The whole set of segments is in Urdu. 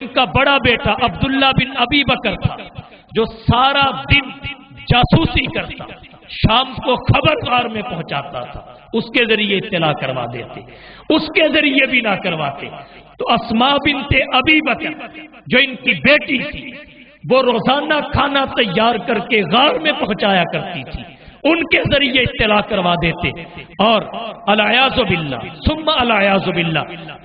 ان کا بڑا بیٹا عبداللہ بن ابی بکر تھا جو سارا دن جاسوسی کرتا، شام کو خبردار میں پہنچاتا تھا، اس کے ذریعے اطلاع کروا دیتے، اس کے ذریعے بھی نہ کرواتے تو اسماء بنت ابی بکر جو ان کی بیٹی تھی وہ روزانہ کھانا تیار کر کے غار میں پہنچایا کرتی تھی، ان کے ذریعے اطلاع کروا دیتے اور الیاذ باللہ ثم الیاذ باللہ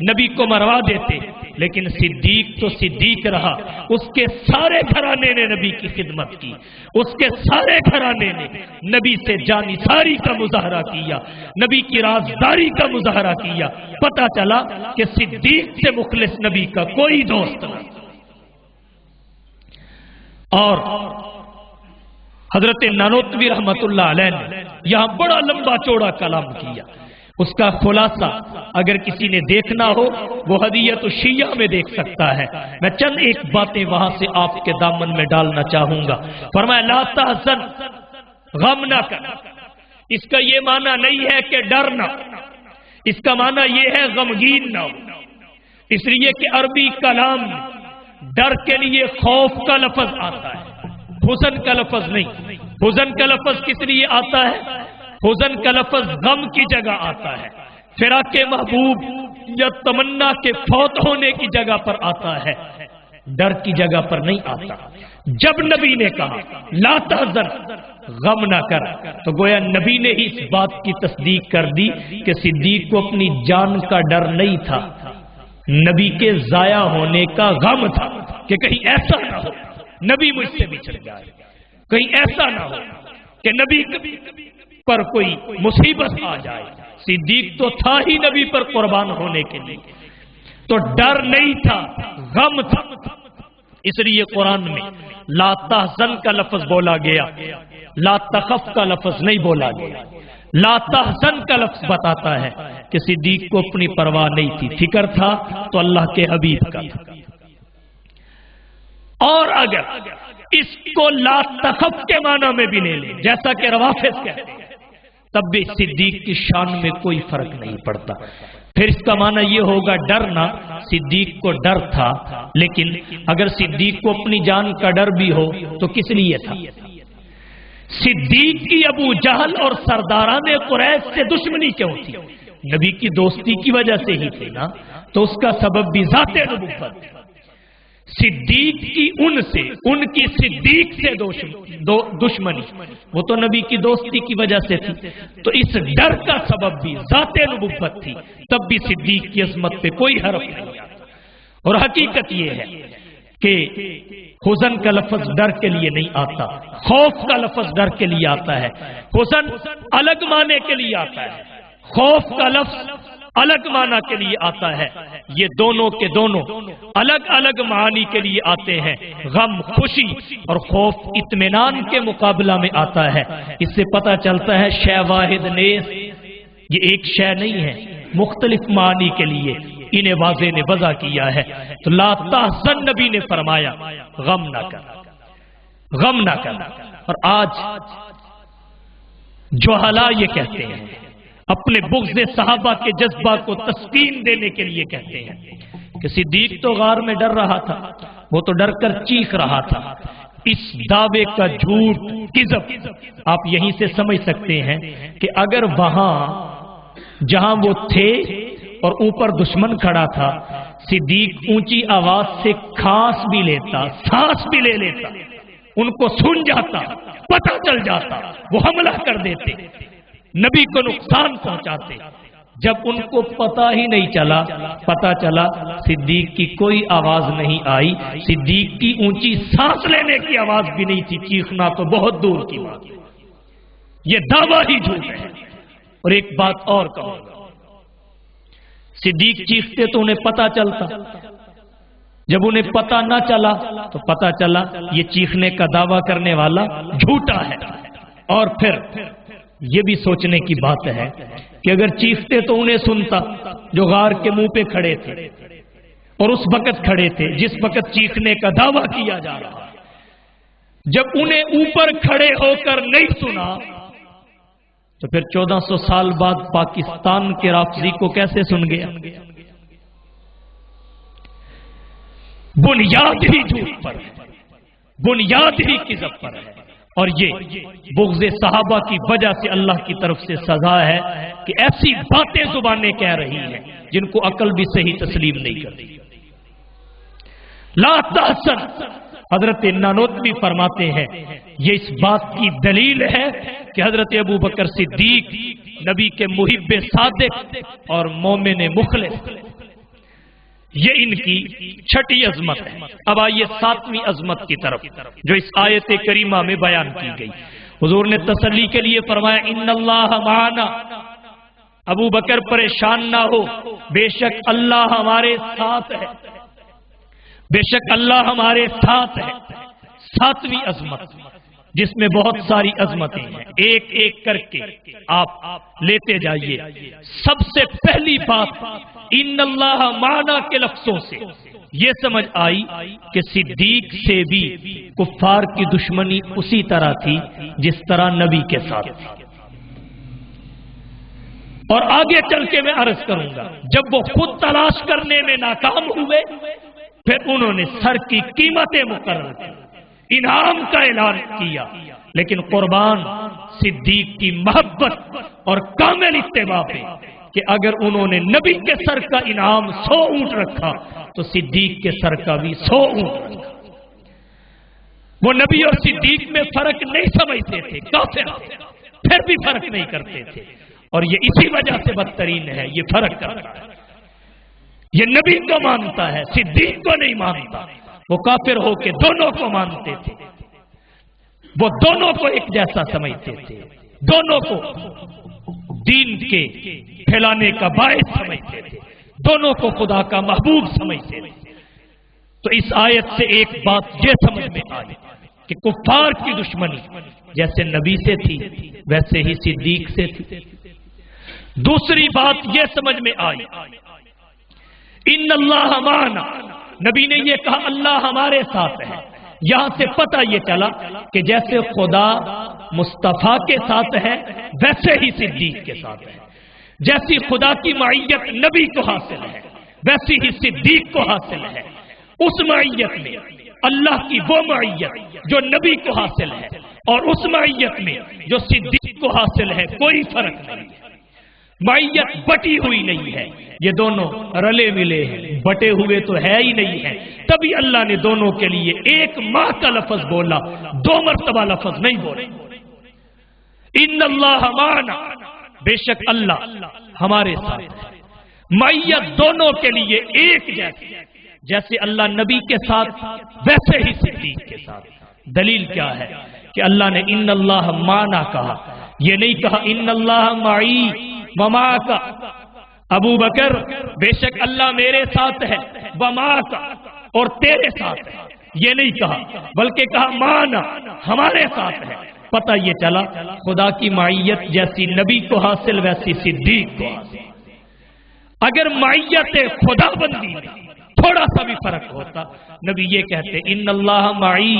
نبی کو مروا دیتے۔ لیکن صدیق تو صدیق رہا، اس کے سارے گھرانے نے نبی کی خدمت کی، اس کے سارے گھرانے نے نبی سے جانثاری کا مظاہرہ کیا، نبی کی رازداری کا مظاہرہ کیا۔ پتہ چلا کہ صدیق سے مخلص نبی کا کوئی دوست نہ۔ اور حضرت نانوتوی رحمت اللہ علیہ نے یہاں بڑا لمبا چوڑا کلام کیا، اس کا خلاصہ اگر کسی نے دیکھنا ہو وہ ہدیۃ الشیعہ میں دیکھ سکتا ہے۔ میں چند ایک باتیں وہاں سے آپ کے دامن میں ڈالنا چاہوں گا۔ فرمایا لا تحزن، غم نہ کر، اس کا یہ معنی نہیں ہے کہ ڈرنا، اس کا معنی یہ ہے غمگین نہ ہو، اس لیے کہ عربی کلام ڈر کے لیے خوف کا لفظ آتا ہے، حزن کا لفظ نہیں۔ حزن کا لفظ کس لیے آتا ہے؟ حزن کا لفظ غم کی جگہ آتا ہے، فراق محبوب یا تمنا کے فوت ہونے کی جگہ پر آتا ہے، ڈر کی جگہ پر نہیں آتا۔ جب نبی نے کہا لا تحزن، غم نہ کر، تو گویا نبی نے ہی اس بات کی تصدیق کر دی کہ صدیق کو اپنی جان کا ڈر نہیں تھا، نبی کے ضائع ہونے کا غم تھا کہ کہیں ایسا نہ ہو نبی مجھ سے بچھڑ جائے، کہیں ایسا نہ ہو کہ نبی پر کوئی مصیبت آ جائے۔ صدیق تو تھا ہی نبی پر قربان ہونے کے لیے، تو ڈر نہیں تھا، غم تھا۔ اس لیے قرآن میں لا تحزن کا لفظ بولا گیا، لا تخف کا لفظ نہیں بولا گیا۔ لا تحزن کا لفظ بتاتا ہے کہ صدیق کو اپنی پرواہ نہیں تھی، فکر تھا تو اللہ کے حبیب کا تھا۔ اور اگر اس کو لا تخف کے معنی میں بھی لے لیں جیسا کہ روافض کہتے ہیں، تب بھی صدیق کی شان میں کوئی فرق نہیں پڑتا۔ پھر اس کا معنی یہ ہوگا ڈرنا، صدیق کو ڈر تھا، لیکن اگر صدیق کو اپنی جان کا ڈر بھی ہو تو کس لیے تھا؟ صدیق کی ابو جہل اور سرداران قریش سے دشمنی کیوں تھی؟ نبی کی دوستی کی وجہ سے ہی تھی نا، تو اس کا سبب بھی ذات نبوت۔ صدیق کی ان کی صدیق سے دشمنی، وہ تو نبی کی دوستی کی وجہ سے تھی، تو اس ڈر کا سبب بھی ذات نبوت تھی، تب بھی صدیق کی عظمت پہ کوئی حرف نہیں آتا۔ اور حقیقت یہ ہے کہ حزن کا لفظ ڈر کے لیے نہیں آتا، خوف کا لفظ ڈر کے لیے آتا ہے۔ حزن الگ معنی کے لیے آتا ہے، خوف کا لفظ الگ معنی کے لیے آتا ہے، یہ دونوں کے دونوں الگ الگ معانی کے لیے آتے ہیں۔ غم خوشی اور خوف اطمینان کے مقابلہ میں آتا ہے۔ اس سے پتہ چلتا ہے شے واحد نیز، یہ ایک شے نہیں ہے، مختلف معانی کے لیے انہیں واضح نے وضع کیا ہے۔ تو لا تحزن نبی نے فرمایا غم نہ کر، غم نہ کر۔ اور آج جوہلا یہ کہتے ہیں، اپنے بغض صحابہ کے جذبہ کو تسکین دینے کے لیے کہتے ہیں کہ صدیق تو غار میں ڈر رہا تھا، وہ تو ڈر کر چیخ رہا تھا۔ اس دعوے کا جھوٹ، کذب آپ یہیں سے سمجھ سکتے ہیں کہ اگر وہاں جہاں وہ تھے اور اوپر دشمن کھڑا تھا، صدیق اونچی آواز سے کھانس بھی لیتا، سانس بھی لے لیتا، ان کو سن جاتا، پتہ چل جاتا، وہ حملہ کر دیتے، نبی کو نقصان پہنچاتے۔ جب ان کو پتہ ہی نہیں چلا، پتہ چلا صدیق کی کوئی آواز نہیں آئی، صدیق کی اونچی سانس لینے کی آواز بھی نہیں تھی، چیخنا تو بہت دور کی بات ہے، یہ دعویٰ ہی جھوٹ ہے۔ اور ایک بات اور کہوں گا، صدیق چیختے تو انہیں پتہ چلتا، جب انہیں پتہ نہ چلا تو پتہ چلا یہ چیخنے کا دعویٰ کرنے والا جھوٹا ہے۔ اور پھر یہ بھی سوچنے کی بات ہے کہ اگر چیختے تو انہیں سنتا جو غار کے منہ پہ کھڑے تھے اور اس وقت کھڑے تھے جس وقت چیخنے کا دعویٰ کیا جا رہا ہے۔ جب انہیں اوپر کھڑے ہو کر نہیں سنا تو پھر 1400 سال بعد پاکستان کے رافضی کو کیسے سن گیا؟ بنیاد ہی جھوٹ پر ہے، بنیاد ہی کذب پر ہے، اور یہ بغض صحابہ کی وجہ سے اللہ کی طرف سے سزا ہے کہ ایسی باتیں زبانیں کہہ رہی ہیں جن کو عقل بھی صحیح تسلیم نہیں کرتی۔ لا تحسن، حضرت نانوتوی فرماتے ہیں یہ اس بات کی دلیل ہے کہ حضرت ابو بکر صدیق نبی کے محب صادق اور مومن مخلص، یہ ان کی چھٹی عظمت ہے۔ اب آئیے ساتویں عظمت کی طرف جو اس آیت کریمہ میں بیان کی گئی۔ حضور نے تسلی کے لیے فرمایا ان اللہ معنا، ابو بکر پریشان نہ ہو، بے شک اللہ ہمارے ساتھ ہے، بے شک اللہ ہمارے ساتھ ہے۔ ساتویں عظمت جس میں بہت ساری عظمتیں ہیں، ایک ایک کر کے آپ لیتے جائیے۔ سب سے پہلی بات ان اللہ معنا کے لفظوں سے یہ سمجھ آئی کہ صدیق سے بھی کفار کی دشمنی اسی طرح تھی جس طرح نبی کے ساتھ تھی۔ اور آگے چل کے میں عرض کروں گا جب وہ خود تلاش کرنے میں ناکام ہوئے پھر انہوں نے سر کی قیمتیں مقرر کی، انعام کا اعلان کیا، لیکن قربان صدیق کی محبت اور کامل اتباع پہ کہ اگر انہوں نے نبی کے سر کا انعام 100 اونٹ رکھا تو صدیق کے سر کا بھی 100 اونٹ رکھا۔ وہ نبی اور صدیق میں فرق نہیں سمجھتے تھے، کافر پھر بھی فرق نہیں کرتے تھے، اور یہ اسی وجہ سے بدترین ہے، یہ فرق کرتا ہے۔ یہ نبی کو مانتا ہے، صدیق کو نہیں مانتا۔ وہ کافر ہو کے دونوں کو مانتے تھے، وہ دونوں کو ایک جیسا سمجھتے تھے، دونوں کو دین کے پھیلانے کا باعث سمجھتے تھے، دونوں کو خدا کا محبوب سمجھتے تھے۔ تو اس آیت سے ایک بات یہ سمجھ میں آئی کہ کفار کی دشمنی جیسے نبی سے تھی ویسے ہی صدیق سے تھی۔ دوسری بات یہ سمجھ میں آئی ان اللہ معنا، نبی نے یہ کہا اللہ ہمارے ساتھ ہے۔ یہاں سے پتہ یہ چلا کہ جیسے خدا مصطفیٰ کے ساتھ ہے ویسے ہی صدیق کے ساتھ ہے، جیسی خدا کی معیت نبی کو حاصل ہے ویسی ہی صدیق کو حاصل ہے۔ اس معیت میں اللہ کی وہ معیت جو نبی کو حاصل ہے اور اس معیت میں جو صدیق کو حاصل ہے کوئی فرق نہیں ہے، معیت بٹی ہوئی نہیں ہے، یہ دونوں رلے ملے ہیں، بٹے ہوئے تو ہے ہی نہیں ہے۔ تبھی اللہ نے دونوں کے لیے ایک ماہ کا لفظ بولا، 2 مرتبہ لفظ نہیں بولا۔ ان اللہ معنا، بے شک اللہ ہمارے ساتھ ہے۔ معیت دونوں کے لیے ایک جیسی، جیسے اللہ نبی کے ساتھ ویسے ہی صدیق کے ساتھ۔ دلیل کیا ہے کہ اللہ نے ان اللہ معنا کہا، یہ نہیں کہا ان اللہ معی وما کا، ابو بکر بے شک اللہ میرے ساتھ ہے، وما کا اور تیرے ساتھ ہے، یہ نہیں کہا، بلکہ کہا مانا ہمارے ساتھ ہے۔ پتہ یہ چلا خدا کی معیت جیسی نبی کو حاصل ویسی صدیق کو حاصل۔ اگر معیت خدا بندی میں تھوڑا سا بھی فرق ہوتا، نبی یہ کہتے ان اللہ معی،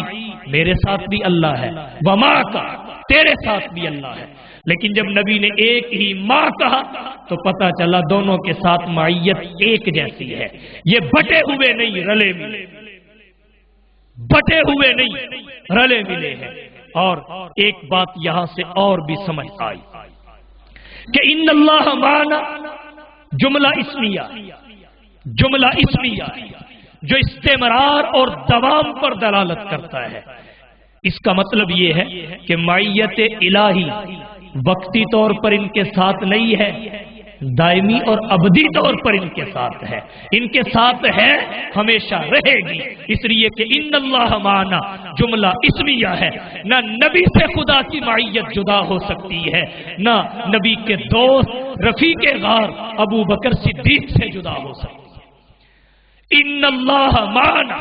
میرے ساتھ بھی اللہ ہے، وما کا تیرے ساتھ بھی اللہ ہے۔ لیکن جب نبی نے ایک ہی ماں کہا تو پتہ چلا دونوں کے ساتھ معیت ایک جیسی ہے، یہ بٹے ہوئے نہیں رلے ملے، بٹے ہوئے نہیں رلے ملے ہیں۔ اور ایک بات یہاں سے اور بھی سمجھ آئی کہ ان اللہ معنا جملہ اسمیہ جو استمرار اور دوام پر دلالت کرتا ہے۔ اس کا مطلب یہ ہے کہ معیت الہی وقتی طور پر ان کے ساتھ نہیں ہے، دائمی اور ابدی طور پر ان کے ساتھ ہے، ان کے ساتھ ہے، ہمیشہ رہے گی۔ اس لیے کہ ان اللہ معنا جملہ اسمیہ ہے، نہ نبی سے خدا کی معیت جدا ہو سکتی ہے، نہ نبی کے دوست رفیق غار ابو بکر صدیق سے جدا ہو سکتی ہے۔ ان اللہ معنا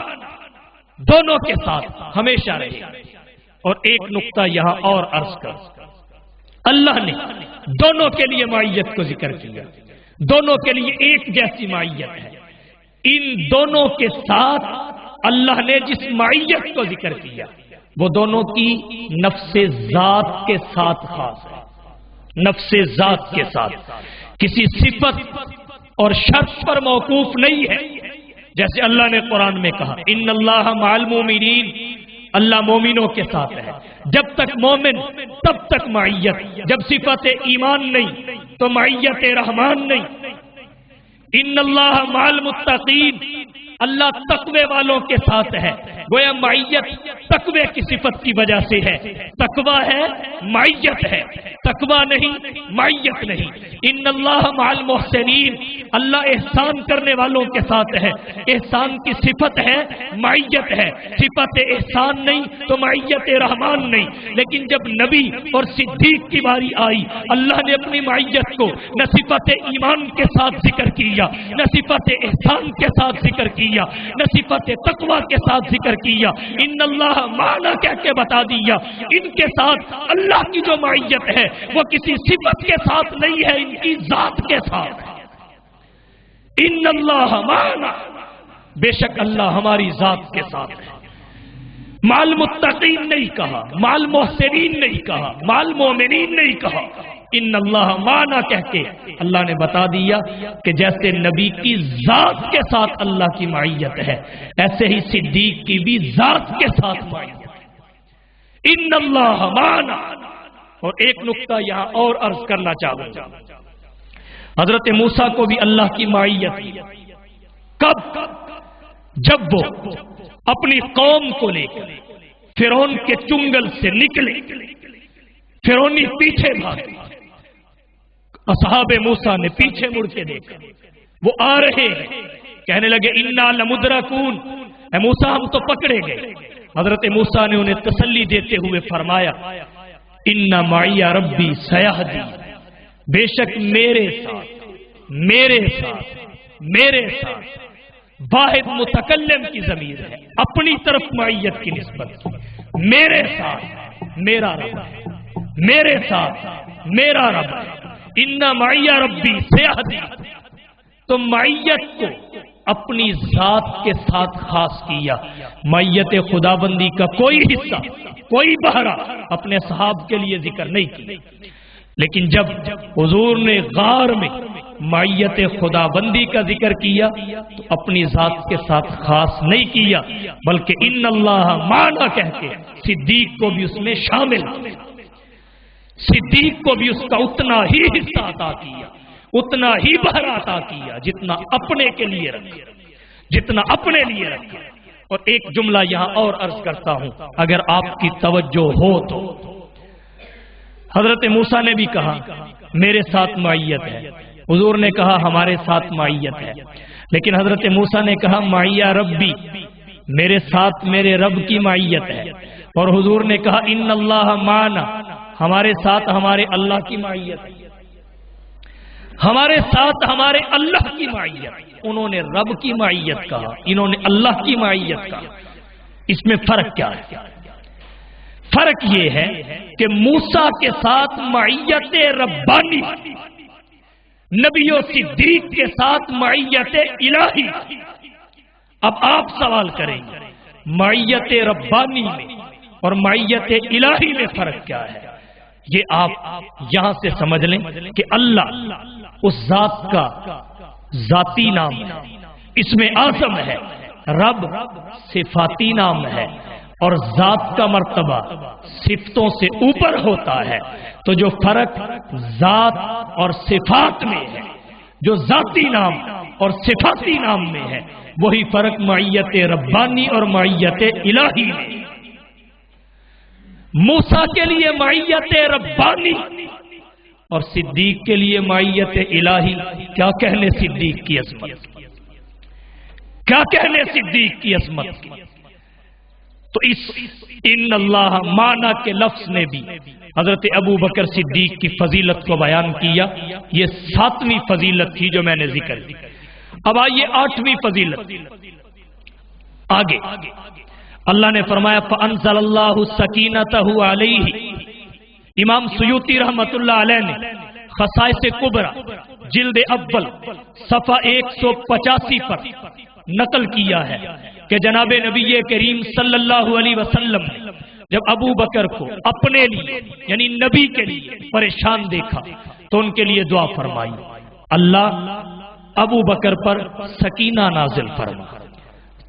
دونوں کے ساتھ ہمیشہ رہے گا۔ اور ایک نقطہ یہاں اور عرض کر، اللہ نے دونوں کے لیے معیت کو ذکر کیا، دونوں کے لیے ایک جیسی معیت ہے۔ ان دونوں کے ساتھ اللہ نے جس معیت کو ذکر کیا وہ دونوں کی نفس ذات کے ساتھ خاص ہے، نفس ذات کے ساتھ، کسی صفت اور شرط پر موقوف نہیں ہے، جیسے اللہ نے قرآن میں کہا ان اللہ مع المومنین، اللہ مومنوں کے ساتھ ہے۔ جب تک مومن تب تک معیت، جب صفت ایمان نہیں تو معیت رحمان نہیں۔ ان اللہ مع المتقین، اللہ تقوی والوں کے ساتھ ہے۔ گویا معیت تقوی کی صفت کی وجہ سے ہے، تقوی ہے معیت ہے، تقوی نہیں معیت نہیں۔ ان اللہ مع المحسنین، اللہ احسان کرنے والوں کے ساتھ ہے، احسان کی صفت ہے معیت ہے، صفت احسان نہیں تو معیت رحمان نہیں۔ لیکن جب نبی اور صدیق کی باری آئی، اللہ نے اپنی معیت کو نہ صفت ایمان کے ساتھ ذکر کیا، نہ صفت احسان کے ساتھ ذکر کیا، نہ صفت تقوی کے ساتھ ذکر کیا، ان اللہ معنا کہہ کے بتا دیا۔ ان کے ساتھ اللہ کی جو معیت ہے وہ کسی صفت کے ساتھ نہیں ہے، ان کی ذات کے ساتھ ہے۔ ان اللہ معنا، بے شک اللہ ہماری ذات کے ساتھ ہے۔ مع المتقین نہیں کہا، مع المحسنین نہیں کہا، مع المؤمنین نہیں کہا، ان اللہ معنا کہہ کے اللہ نے بتا دیا کہ جیسے نبی کی ذات کے ساتھ اللہ کی معیت ہے، ایسے ہی صدیق کی بھی ذات کے ساتھ معیت ہے۔ ان اللہ معنا۔ اور ایک نقطہ یہاں اور عرض کرنا چاہوں گا، حضرت موسیٰ کو بھی اللہ کی معیت تھی۔ کب؟ جب وہ اپنی قوم کو لے کر فرعون کے چنگل سے نکلے، فرعونی پیچھے بھاگے، اصحاب موسیٰ نے پیچھے مڑ کے دیکھا، وہ آ رہے ہیں، کہنے لگے انا لمدرکون، اے موسیٰ ہم تو پکڑے گئے۔ حضرت موسیٰ نے انہیں تسلی دیتے ہوئے فرمایا ان معی ربی سیہدی، بے شک میرے ساتھ، میرے ساتھ، میرے ساتھ، واحد متکلم کی ضمیر ہے، اپنی طرف معیت کی نسبت کی، میرے ساتھ میرا رب ہے، میرے ساتھ میرا رب ہے۔ ان معی ربی سیہدی، تو معیت کو اپنی ذات کے ساتھ خاص کیا، معیت خدابندی کا کوئی حصہ، کوئی بہرہ اپنے صحاب کے لیے ذکر نہیں کی۔ لیکن جب حضور نے غار میں معیت خدابندی کا ذکر کیا تو اپنی ذات کے ساتھ خاص نہیں کیا، بلکہ ان اللہ معنا کہہ کے صدیق کو بھی اس میں شامل کیا، صدیق کو بھی اس کا اتنا ہی حصہ عطا کیا، اتنا ہی بہرہ عطا کیا جتنا اپنے کے لیے رکھا، جتنا اپنے لیے رکھا۔ اور ایک جملہ یہاں اور عرض کرتا ہوں اگر آپ کی توجہ ہو تو، حضرت موسیٰ نے بھی کہا میرے ساتھ معیت ہے، حضور نے کہا ہمارے ساتھ معیت ہے، لیکن حضرت موسیٰ نے کہا معی ربی، میرے ساتھ میرے رب کی معیت ہے، اور حضور نے کہا ان اللہ معنا، ہمارے ساتھ ہمارے اللہ کی معیت ہے، ہمارے ساتھ ہمارے اللہ کی معیت۔ انہوں نے رب کی معیت کہا، انہوں نے اللہ کی معیت کہا، اس میں فرق کیا ہے؟ فرق یہ ہے کہ موسیٰ کے ساتھ معیت ربانی، نبی و صدیق کے ساتھ معیت الہی۔ اب آپ سوال کریں گے معیت ربانی میں اور معیت الہی میں فرق کیا ہے؟ یہ آپ یہاں سے سمجھ لیں کہ اللہ اس ذات کا ذاتی نام ہے، اس میں اعظم ہے، رب صفاتی نام ہے، اور ذات کا مرتبہ صفتوں سے اوپر ہوتا ہے۔ تو جو فرق ذات اور صفات میں ہے، جو ذاتی نام اور صفاتی نام میں ہے، وہی فرق معیت ربانی اور معیت الہی میں۔ موسیٰ کے لیے معیت ربانی اور صدیق کے لیے معیت الہی۔ کیا کہنے صدیق کی عظمت، کیا کہنے صدیق کی عظمت کی۔ تو اس ان اللہ معنا کے لفظ نے بھی حضرت ابو بکر صدیق کی فضیلت کو بیان کیا۔ یہ 7ویں فضیلت تھی جو میں نے ذکر کی۔ اب آئیے 8ویں فضیلت آگے۔ اللہ نے فرمایا فَأَنزَلَ اللَّهُ سَكِينَتَهُ عَلَيْهِ۔ امام سیوطی رحمت اللہ علیہ نے خصائص کبریٰ جلد اول صفحہ 185 پر نقل کیا ہے کہ جناب نبی کریم صلی اللہ علیہ وسلم نے جب ابو بکر کو اپنے لیے یعنی نبی کے لیے پریشان دیکھا تو ان کے لیے دعا فرمائی، اللہ ابو بکر پر سکینہ نازل فرما،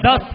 10